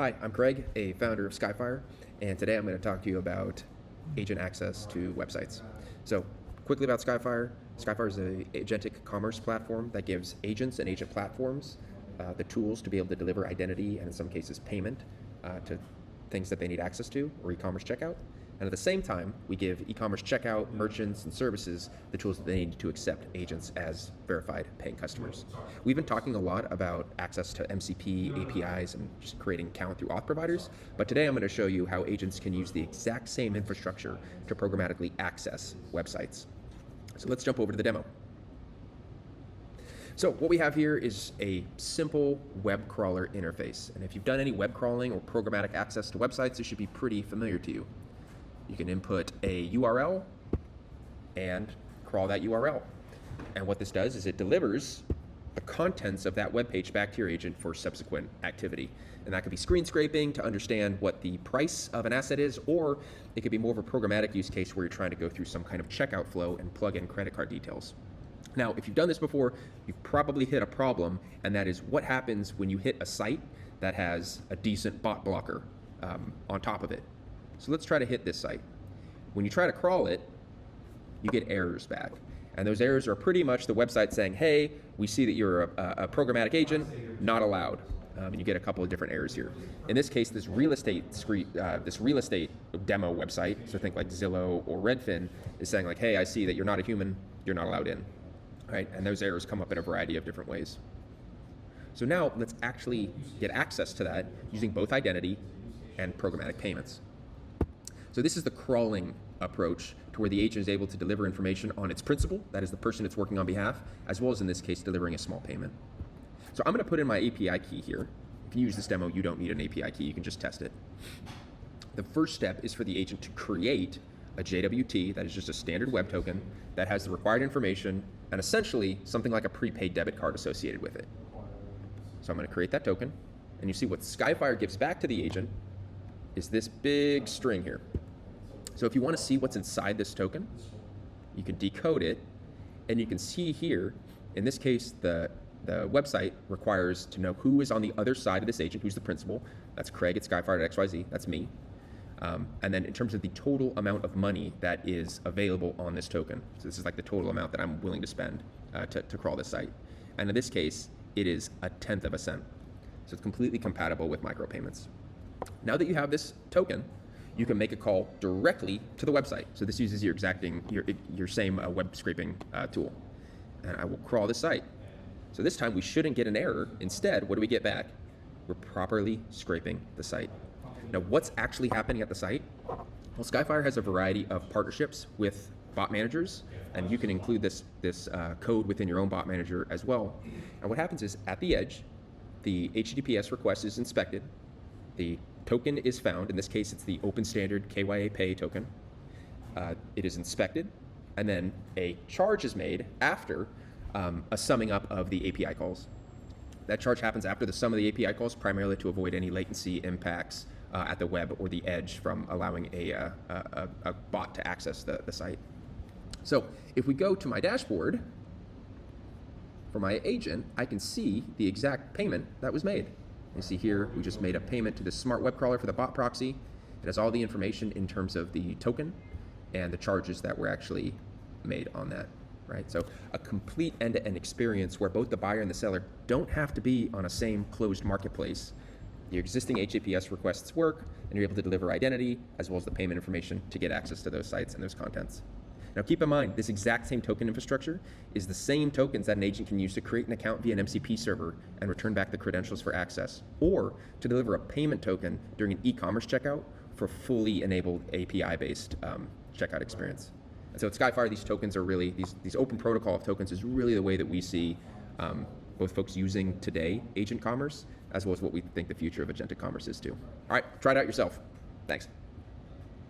Hi, I'm Craig, a founder of Skyfire, and today I'm going to talk to you about agent access to websites. So, quickly about Skyfire. Skyfire is an agentic commerce platform that gives agents and agent platforms the tools to be able to deliver identity and, in some cases, payment to things that they need access to, or e-commerce checkout. And at the same time, we give e-commerce checkout, merchants, and services the tools that they need to accept agents as verified paying customers. We've been talking a lot about access to MCP, APIs, and just creating account through auth providers, but today I'm going to show you how agents can use the exact same infrastructure to programmatically access websites. So let's jump over to the demo. So what we have here is a simple web crawler interface. And if you've done any web crawling or programmatic access to websites, this should be pretty familiar to you. You can input a URL and crawl that URL. And what this does is it delivers the contents of that web page back to your agent for subsequent activity. And that could be screen scraping to understand what the price of an asset is, or it could be more of a programmatic use case where you're trying to go through some kind of checkout flow and plug in credit card details. Now, if you've done this before, you've probably hit a problem, and that is what happens when you hit a site that has a decent bot blocker on top of it. So let's try to hit this site. When you try to crawl it, you get errors back. And those errors are pretty much the website saying, hey, we see that you're a programmatic agent, not allowed. And you get a couple of different errors here. In this case, this real estate demo website, so think like Zillow or Redfin, is saying like, hey, I see that you're not a human, you're not allowed in. Right? And those errors come up in a variety of different ways. So now let's actually get access to that using both identity and programmatic payments. So this is the crawling approach to where the agent is able to deliver information on its principal, that is the person it's working on behalf, as well as in this case, delivering a small payment. So I'm going to put in my API key here. If you use this demo, you don't need an API key, you can just test it. The first step is for the agent to create a JWT, that is just a standard web token, that has the required information and essentially something like a prepaid debit card associated with it. So I'm going to create that token, and you see what Skyfire gives back to the agent is this big string here. So if you want to see what's inside this token, you can decode it, and you can see here, in this case, the website requires to know who is on the other side of this agent, who's the principal. That's Craig at Skyfire.xyz, that's me. And then in terms of the total amount of money that is available on this token. So this is like the total amount that I'm willing to spend to crawl this site. And in this case, it is 1/10 of a cent. So it's completely compatible with micropayments. Now that you have this token, you can make a call directly to the website. So this uses your same web scraping tool. And I will crawl the site. So this time we shouldn't get an error. Instead, what do we get back? We're properly scraping the site. Now, what's actually happening at the site? Well, Skyfire has a variety of partnerships with bot managers, and you can include this code within your own bot manager as well. And what happens is, at the edge, the HTTPS request is inspected, the token is found, in this case it's the open standard KYA Pay token, it is inspected, and then a charge is made after a summing up of the API calls. That charge happens after the sum of the API calls, primarily to avoid any latency impacts at the web or the edge from allowing a bot to access the site. So if we go to my dashboard, for my agent, I can see the exact payment that was made. You see here, we just made a payment to the smart web crawler for the bot proxy. It has all the information in terms of the token and the charges that were actually made on that. Right? So a complete end-to-end experience where both the buyer and the seller don't have to be on a same closed marketplace. Your existing HTTPS requests work, and you're able to deliver identity as well as the payment information to get access to those sites and those contents. Now keep in mind, this exact same token infrastructure is the same tokens that an agent can use to create an account via an MCP server and return back the credentials for access, or to deliver a payment token during an e-commerce checkout for fully enabled API-based checkout experience. And so at Skyfire, these tokens are really, these open protocol of tokens is really the way that we see both folks using today agent commerce, as well as what we think the future of agentic commerce is too. All right, try it out yourself. Thanks.